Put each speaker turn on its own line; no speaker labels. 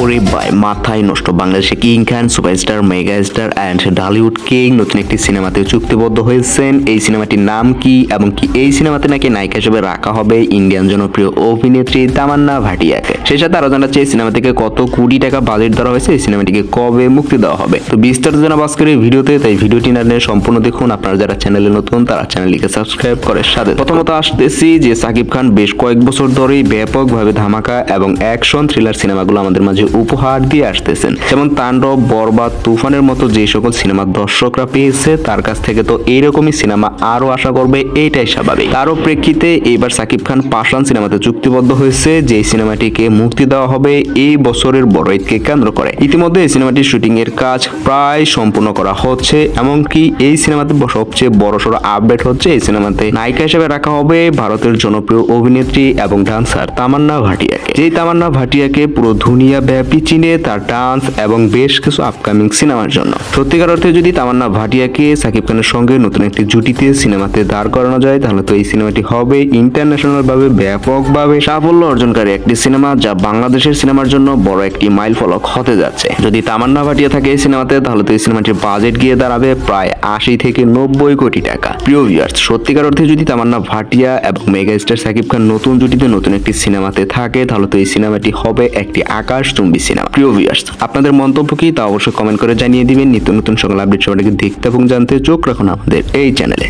ওরে ভাই মাথায় নষ্ট, বাংলাদেশে king Khan superstar mega star and Dhallywood king নতুন একটি সিনেমাতে চুক্তিবদ্ধ হয়েছেন। এই সিনেমাটির নাম কি এবং কি এই সিনেমাতে নাকি নায়িকা হিসেবে রাখা হবে ইন্ডিয়ান জনপ্রিয় অভিনেত্রী তামান্না ভাটিয়াকে। সেই সাথে আরো জানাচ্ছে এই সিনেমা থেকে কত কোটি টাকা বাজেট ধরা হয়েছে, এই সিনেমাটিকে কবে মুক্তি দেওয়া হবে। তো বিস্তারিত জানাবো আজকের এই ভিডিওতে, তাই ভিডিওটি না নিয়ে সম্পূর্ণ দেখুন। আপনারা যারা চ্যানেলে নতুন তারা চ্যানেলটিকে সাবস্ক্রাইব করে সাথে। প্রথমত আসতেছি যে সাকিব খান বেশ কয়েক বছর ধরেই ব্যাপকভাবে ধামাকা এবং অ্যাকশন থ্রিলার সিনেমাগুলো আমাদের মাঝে উপহার দিয়ে আসতেছেন। যেমন তাণ্ডব, বরবাদ, তুফানের মতো যে সকল সিনেমা দর্শকরা পেয়েছে তার কাছ থেকে তো এইরকমই সিনেমা আরো আশা করবে, এইটাই স্বাভাবিক। তারও প্রেক্ষিতে এবার সাকিব খান পাশান সিনেমাতে চুক্তিবদ্ধ হয়েছে, যে সিনেমাটিকে মুক্তি দেওয়া হবে এই বছরের বড় ঈদকে কেন্দ্র করে। ইতিমধ্যে এই সিনেমাটির শুটিং এর কাজ প্রায় সম্পূর্ণ করা হচ্ছে। এমনকি এই সিনেমাতে সবচেয়ে বড়সড় আপডেট হচ্ছে এই সিনেমাতে নায়িকা হিসেবে রাখা হবে ভারতের জনপ্রিয় অভিনেত্রী এবং ডান্সার তামান্না ভাটিয়াকে। যেই তামান্না ভাটিয়াকে পুরো দুনিয়া ব্যাপী চিনে তার ডান্স এবং বেশ কিছু আপকামিং সিনেমার জন্য। সত্যিকার অর্থে যদি তামান্না ভাটিয়াকে সাকিব খানের সঙ্গে নতুন একটি জুটিতে সিনেমাতে দাঁড় করানো যায় তাহলে তো এই সিনেমাটি হবে ইন্টারন্যাশনাল ভাবে ব্যাপকভাবে সাফল্য অর্জনকারী একটি সিনেমা, যা বাংলাদেশের সিনেমার জন্য বড় একটি মাইল ফলক হতে যাচ্ছে। যদি তামান্না ভাটিয়া থাকে এই সিনেমাতে তাহলে তো এই সিনেমাটির বাজেট গিয়ে দাঁড়াবে প্রায় 80 থেকে 90 কোটি টাকা। প্রিয় ভিউয়ার্স, সত্যিকার অর্থে যদি তামান্না ভাটিয়া এবং মেগা স্টার সাকিব খান নতুন জুটিতে নতুন একটি সিনেমাতে থাকে তাহলে তো এই সিনেমাটি হবে একটি আকাশচুম্বী সিনেমা। প্রিয় ভিউয়ার্স, আপনাদের মন্তব্য কি তা অবশ্যই কমেন্ট করে জানিয়ে দিবেন। নিত্য নতুন সকল আপডেট সবাইকে দেখতে এবং জানতে চোখ রাখুন আমাদের এই চ্যানেলে।